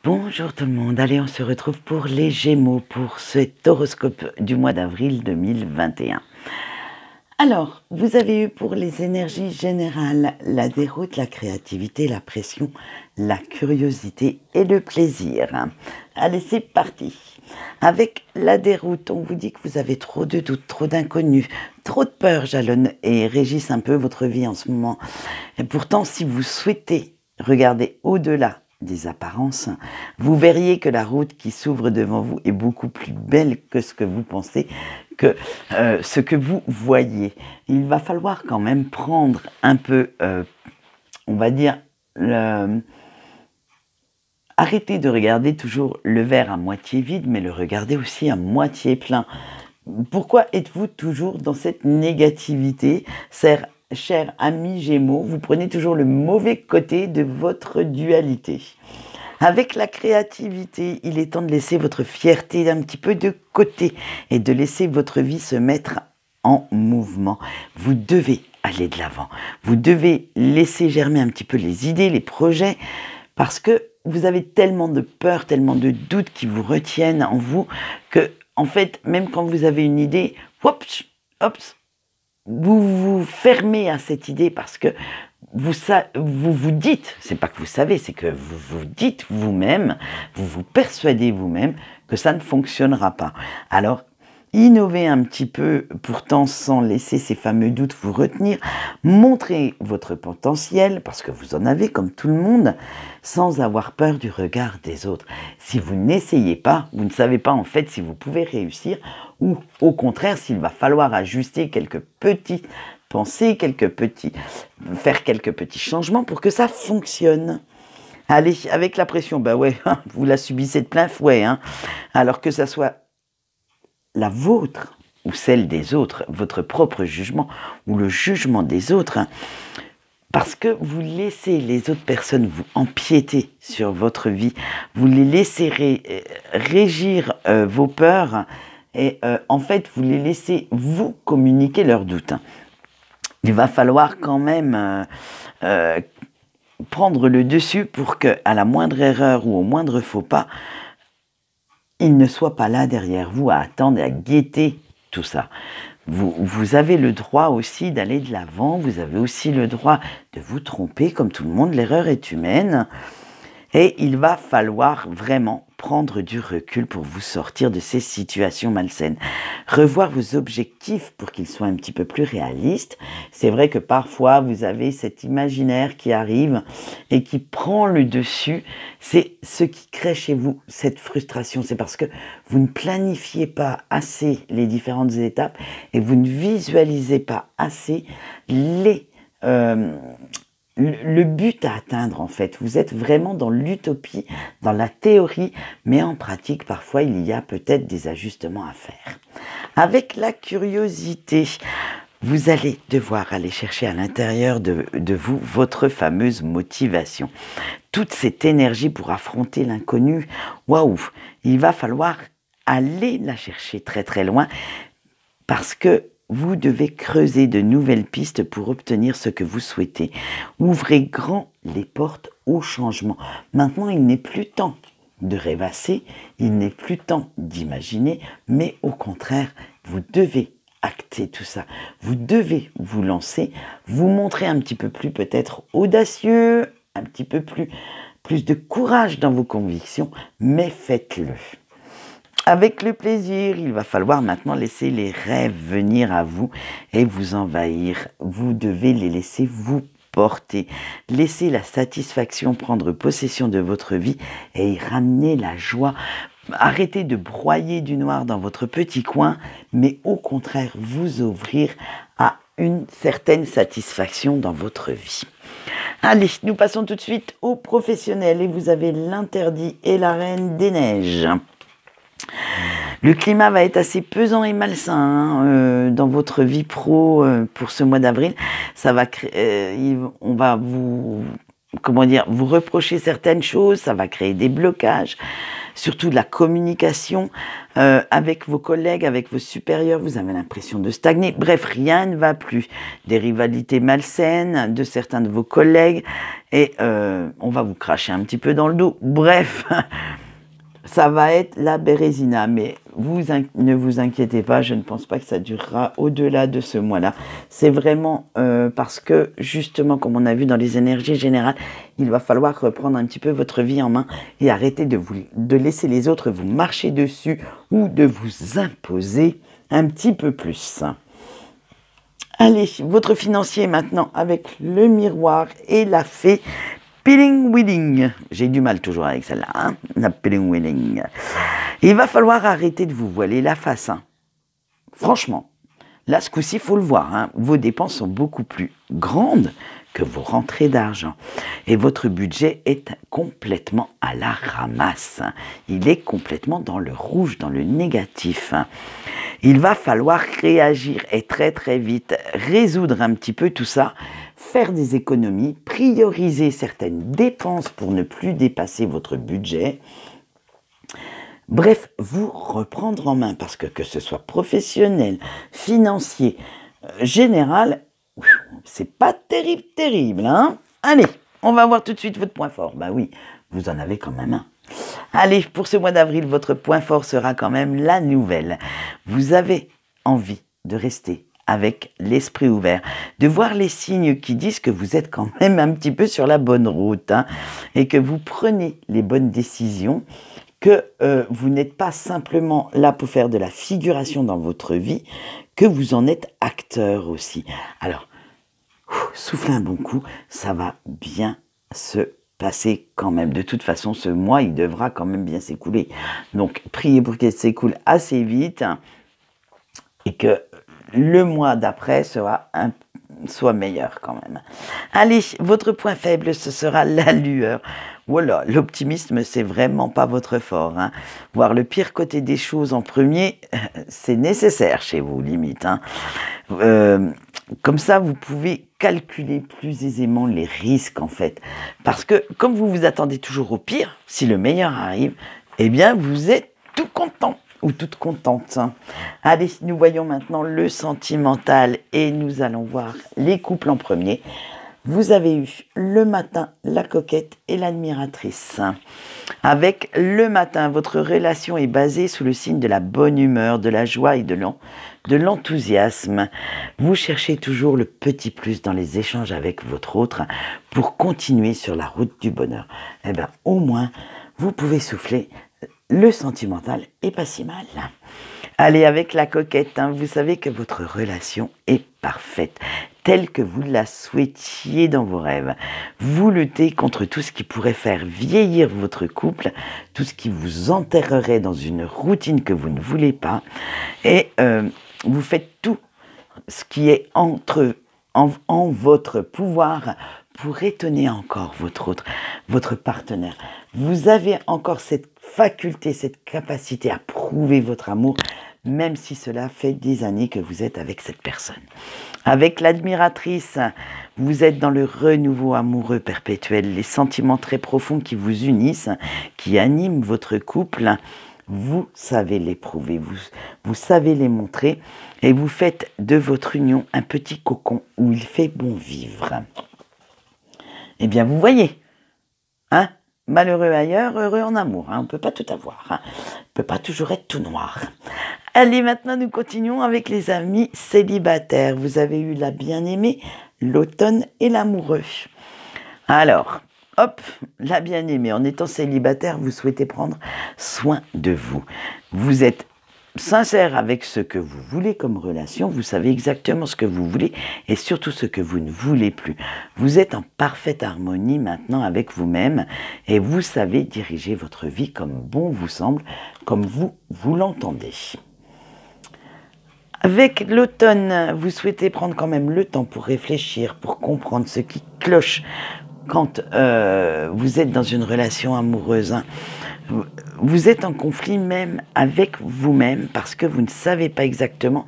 Bonjour tout le monde, allez on se retrouve pour les Gémeaux, pour cet horoscope du mois d'avril 2021. Alors, vous avez eu pour les énergies générales la déroute, la créativité, la pression, la curiosité et le plaisir. Allez, c'est parti. Avec la déroute, on vous dit que vous avez trop de doutes, trop d'inconnus, trop de peur jalonnent et régissent un peu votre vie en ce moment. Et pourtant, si vous souhaitez regarder au-delà des apparences, vous verriez que la route qui s'ouvre devant vous est beaucoup plus belle que ce que vous pensez, que ce que vous voyez. Il va falloir quand même prendre un peu, on va dire, arrêtez de regarder toujours le verre à moitié vide, mais le regarder aussi à moitié plein. Pourquoi êtes-vous toujours dans cette négativité, cher ami Gémeaux? Vous prenez toujours le mauvais côté de votre dualité. Avec la créativité, il est temps de laisser votre fierté un petit peu de côté et de laisser votre vie se mettre en mouvement. Vous devez aller de l'avant. Vous devez laisser germer un petit peu les idées, les projets, parce que vous avez tellement de peur, tellement de doutes qui vous retiennent en vous que, en fait, même quand vous avez une idée, vous vous fermez à cette idée parce que vous dites, c'est pas que vous savez, c'est que vous vous dites vous-même, vous vous persuadez vous-même que ça ne fonctionnera pas. Alors, innovez un petit peu, pourtant sans laisser ces fameux doutes vous retenir. Montrez votre potentiel, parce que vous en avez comme tout le monde, sans avoir peur du regard des autres. Si vous n'essayez pas, vous ne savez pas en fait si vous pouvez réussir, ou au contraire, s'il va falloir ajuster quelques petites pensées, faire quelques petits changements pour que ça fonctionne. Allez, avec la pression, bah ouais, vous la subissez de plein fouet, hein. Alors que ça soit la vôtre ou celle des autres, votre propre jugement ou le jugement des autres, hein, parce que vous laissez les autres personnes vous empiéter sur votre vie, vous les laissez régir vos peurs et en fait vous les laissez vous communiquer leurs doutes. Il va falloir quand même prendre le dessus pour que, à la moindre erreur ou au moindre faux pas, il ne soit pas là derrière vous à attendre et à guetter tout ça. Vous avez le droit aussi d'aller de l'avant, vous avez aussi le droit de vous tromper, comme tout le monde, l'erreur est humaine. Et il va falloir vraiment prendre du recul pour vous sortir de ces situations malsaines. Revoir vos objectifs pour qu'ils soient un petit peu plus réalistes. C'est vrai que parfois, vous avez cet imaginaire qui arrive et qui prend le dessus. C'est ce qui crée chez vous cette frustration. C'est parce que vous ne planifiez pas assez les différentes étapes et vous ne visualisez pas assez le but à atteindre en fait. Vous êtes vraiment dans l'utopie, dans la théorie, mais en pratique, parfois, il y a peut-être des ajustements à faire. Avec la curiosité, vous allez devoir aller chercher à l'intérieur de vous votre fameuse motivation. Toute cette énergie pour affronter l'inconnu, waouh, il va falloir aller la chercher très très loin parce que vous devez creuser de nouvelles pistes pour obtenir ce que vous souhaitez. Ouvrez grand les portes au changement. Maintenant, il n'est plus temps de rêvasser, il n'est plus temps d'imaginer, mais au contraire, vous devez acter tout ça. Vous devez vous lancer, vous montrer un petit peu plus peut-être audacieux, un petit peu plus de courage dans vos convictions, mais faites-le. Avec le plaisir, il va falloir maintenant laisser les rêves venir à vous et vous envahir. Vous devez les laisser vous porter. Laissez la satisfaction prendre possession de votre vie et y ramener la joie. Arrêtez de broyer du noir dans votre petit coin, mais au contraire, vous ouvrir à une certaine satisfaction dans votre vie. Allez, nous passons tout de suite aux professionnels et vous avez l'interdit et la reine des neiges. Le climat va être assez pesant et malsain dans votre vie pro pour ce mois d'avril. Ça va on va vous reprocher certaines choses, ça va créer des blocages. surtout de la communication avec vos collègues, avec vos supérieurs, vous avez l'impression de stagner. Bref, rien ne va plus. Des rivalités malsaines de certains de vos collègues et on va vous cracher un petit peu dans le dos. Bref, ça va être la bérésina, mais ne vous inquiétez pas, je ne pense pas que ça durera au-delà de ce mois-là. C'est vraiment parce que, justement, comme on a vu dans les énergies générales, il va falloir reprendre un petit peu votre vie en main et arrêter de laisser les autres vous marcher dessus ou de vous imposer un petit peu plus. Allez, votre financier maintenant avec le miroir et la fée. Peeling Wedding. J'ai du mal toujours avec celle-là, hein, la Peeling Wedding. Il va falloir arrêter de vous voiler la face. Hein. Franchement, là, ce coup-ci, il faut le voir. Hein, vos dépenses sont beaucoup plus grandes que vos rentrées d'argent. Et votre budget est complètement à la ramasse. Hein. Il est complètement dans le rouge, dans le négatif. Hein. Il va falloir réagir et très très vite, résoudre un petit peu tout ça, faire des économies, prioriser certaines dépenses pour ne plus dépasser votre budget. Bref, vous reprendre en main parce que ce soit professionnel, financier, général, c'est pas terrible, hein? Allez, on va voir tout de suite votre point fort. Bah oui, vous en avez quand même un. Allez, pour ce mois d'avril, votre point fort sera quand même la nouvelle. Vous avez envie de rester avec l'esprit ouvert, de voir les signes qui disent que vous êtes quand même un petit peu sur la bonne route hein, et que vous prenez les bonnes décisions, que vous n'êtes pas simplement là pour faire de la figuration dans votre vie, que vous en êtes acteur aussi. Alors, soufflez un bon coup, ça va bien se passer quand même. De toute façon, ce mois, il devra quand même bien s'écouler. Donc, priez pour qu'il s'écoule assez vite et que le mois d'après soit meilleur quand même. Allez, votre point faible, ce sera la lueur. Voilà, l'optimisme, c'est vraiment pas votre fort. Hein. Voir le pire côté des choses en premier, c'est nécessaire chez vous, limite. Hein. Comme ça, vous pouvez calculer plus aisément les risques, en fait. Parce que, comme vous vous attendez toujours au pire, si le meilleur arrive, eh bien, vous êtes tout content ou toute contente. Allez, nous voyons maintenant le sentimental et nous allons voir les couples en premier. Vous avez eu le matin la coquette et l'admiratrice. Avec le matin, votre relation est basée sous le signe de la bonne humeur, de la joie et de l'enthousiasme. Vous cherchez toujours le petit plus dans les échanges avec votre autre pour continuer sur la route du bonheur. Eh bien, au moins, vous pouvez souffler. Le sentimental est pas si mal. Allez, avec la coquette, hein, vous savez que votre relation est parfaite, telle que vous la souhaitiez dans vos rêves. Vous luttez contre tout ce qui pourrait faire vieillir votre couple, tout ce qui vous enterrerait dans une routine que vous ne voulez pas, et vous faites tout ce qui est en votre pouvoir pour étonner encore votre partenaire. Vous avez encore cette faculté, cette capacité à prouver votre amour, même si cela fait des années que vous êtes avec cette personne. Avec l'admiratrice, vous êtes dans le renouveau amoureux perpétuel, les sentiments très profonds qui vous unissent, qui animent votre couple. Vous savez l'éprouver, vous savez les montrer et vous faites de votre union un petit cocon où il fait bon vivre. Eh bien, vous voyez, hein, malheureux ailleurs, heureux en amour. Hein, on ne peut pas tout avoir. Hein, on ne peut pas toujours être tout noir. Allez, maintenant, nous continuons avec les amis célibataires. Vous avez eu la bien-aimée, l'automne et l'amoureux. Alors, hop, la bien-aimée. En étant célibataire, vous souhaitez prendre soin de vous. Vous êtes sincère avec ce que vous voulez comme relation, vous savez exactement ce que vous voulez et surtout ce que vous ne voulez plus. Vous êtes en parfaite harmonie maintenant avec vous-même et vous savez diriger votre vie comme bon vous semble, comme vous l'entendez. Avec l'automne, vous souhaitez prendre quand même le temps pour réfléchir, pour comprendre ce qui cloche quand vous êtes dans une relation amoureuse. Hein. Vous êtes en conflit même avec vous-même parce que vous ne savez pas exactement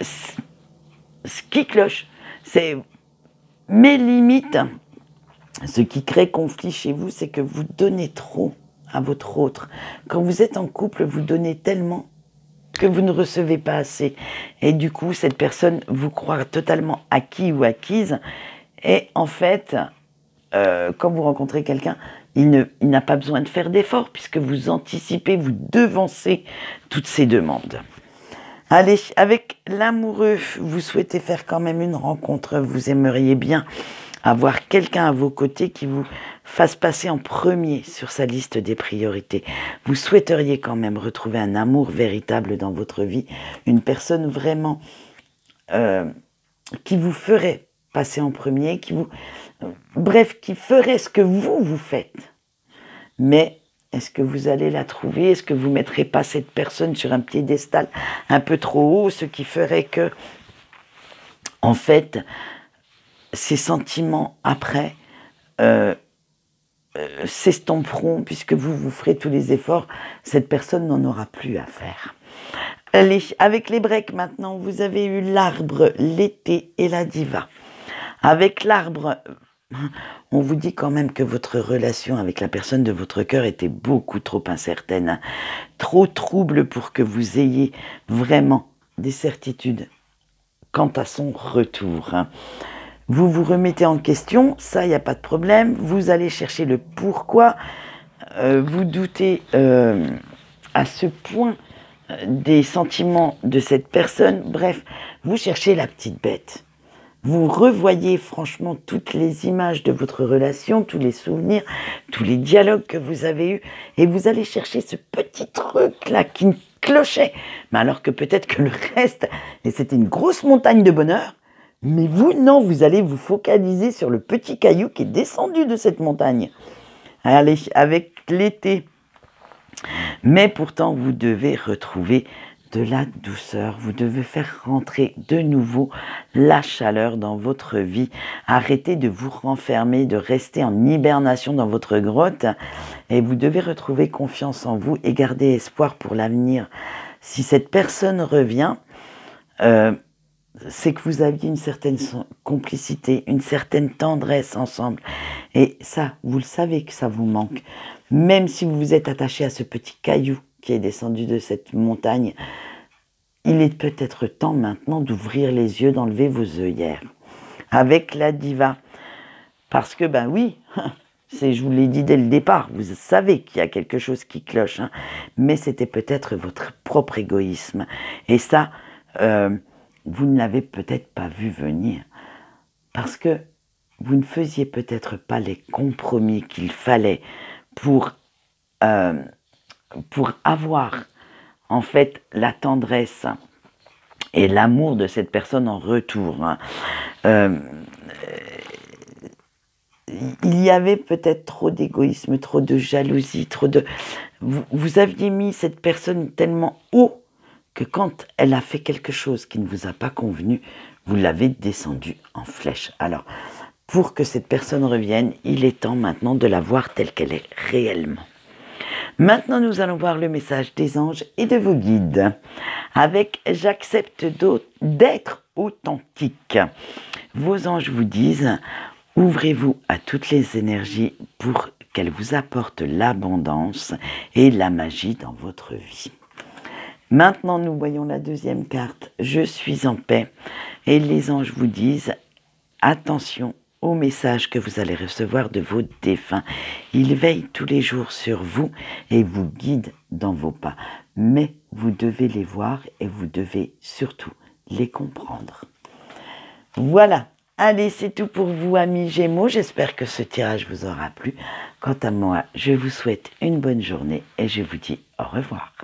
ce qui cloche. C'est mes limites. Ce qui crée conflit chez vous, c'est que vous donnez trop à votre autre. Quand vous êtes en couple, vous donnez tellement que vous ne recevez pas assez. Et du coup, cette personne vous croit totalement acquis ou acquise. Et en fait, quand vous rencontrez quelqu'un, il n'a pas besoin de faire d'efforts puisque vous anticipez, vous devancez toutes ces demandes. Allez, avec l'amoureux, vous souhaitez faire quand même une rencontre. Vous aimeriez bien avoir quelqu'un à vos côtés qui vous fasse passer en premier sur sa liste des priorités. Vous souhaiteriez quand même retrouver un amour véritable dans votre vie, une personne vraiment qui vous ferait passer en premier, bref, qui ferait ce que vous faites. Mais est-ce que vous allez la trouver? Est-ce que vous ne mettrez pas cette personne sur un piédestal un peu trop haut, ce qui ferait que, en fait, ces sentiments après s'estomperont, puisque vous ferez tous les efforts, cette personne n'en aura plus à faire. Allez, avec les breaks maintenant, vous avez eu l'arbre, l'été et la diva. Avec l'arbre, on vous dit quand même que votre relation avec la personne de votre cœur était beaucoup trop incertaine, hein, trop trouble pour que vous ayez vraiment des certitudes quant à son retour. Hein. Vous vous remettez en question, ça, il n'y a pas de problème. Vous allez chercher le pourquoi. Vous doutez à ce point des sentiments de cette personne. Bref, vous cherchez la petite bête. Vous revoyez franchement toutes les images de votre relation, tous les souvenirs, tous les dialogues que vous avez eus, et vous allez chercher ce petit truc-là qui clochait. Mais alors que peut-être que le reste, et c'était une grosse montagne de bonheur, mais vous, non, vous allez vous focaliser sur le petit caillou qui est descendu de cette montagne. Allez, avec l'été. Mais pourtant, vous devez retrouver de la douceur, vous devez faire rentrer de nouveau la chaleur dans votre vie. Arrêtez de vous renfermer, de rester en hibernation dans votre grotte et vous devez retrouver confiance en vous et garder espoir pour l'avenir. Si cette personne revient, c'est que vous aviez une certaine complicité, une certaine tendresse ensemble. Et ça, vous le savez que ça vous manque. Même si vous vous êtes attaché à ce petit caillou qui est descendu de cette montagne, il est peut-être temps maintenant d'ouvrir les yeux, d'enlever vos œillères. Avec la diva. Parce que, ben oui, je vous l'ai dit dès le départ, vous savez qu'il y a quelque chose qui cloche. Hein, mais c'était peut-être votre propre égoïsme. Et ça, vous ne l'avez peut-être pas vu venir. Parce que vous ne faisiez peut-être pas les compromis qu'il fallait pour avoir en fait la tendresse et l'amour de cette personne en retour. Hein. Il y avait peut-être trop d'égoïsme, trop de jalousie, vous aviez mis cette personne tellement haut que quand elle a fait quelque chose qui ne vous a pas convenu, vous l'avez descendue en flèche. Alors, pour que cette personne revienne, il est temps maintenant de la voir telle qu'elle est réellement. Maintenant, nous allons voir le message des anges et de vos guides. Avec « J'accepte d'être authentique ». Vos anges vous disent « Ouvrez-vous à toutes les énergies pour qu'elles vous apportent l'abondance et la magie dans votre vie ». Maintenant, nous voyons la deuxième carte « Je suis en paix ». Et les anges vous disent « Attention ». Au message que vous allez recevoir de vos défunts. Ils veillent tous les jours sur vous et vous guident dans vos pas. Mais vous devez les voir et vous devez surtout les comprendre. Voilà. Allez, c'est tout pour vous, amis Gémeaux. J'espère que ce tirage vous aura plu. Quant à moi, je vous souhaite une bonne journée et je vous dis au revoir.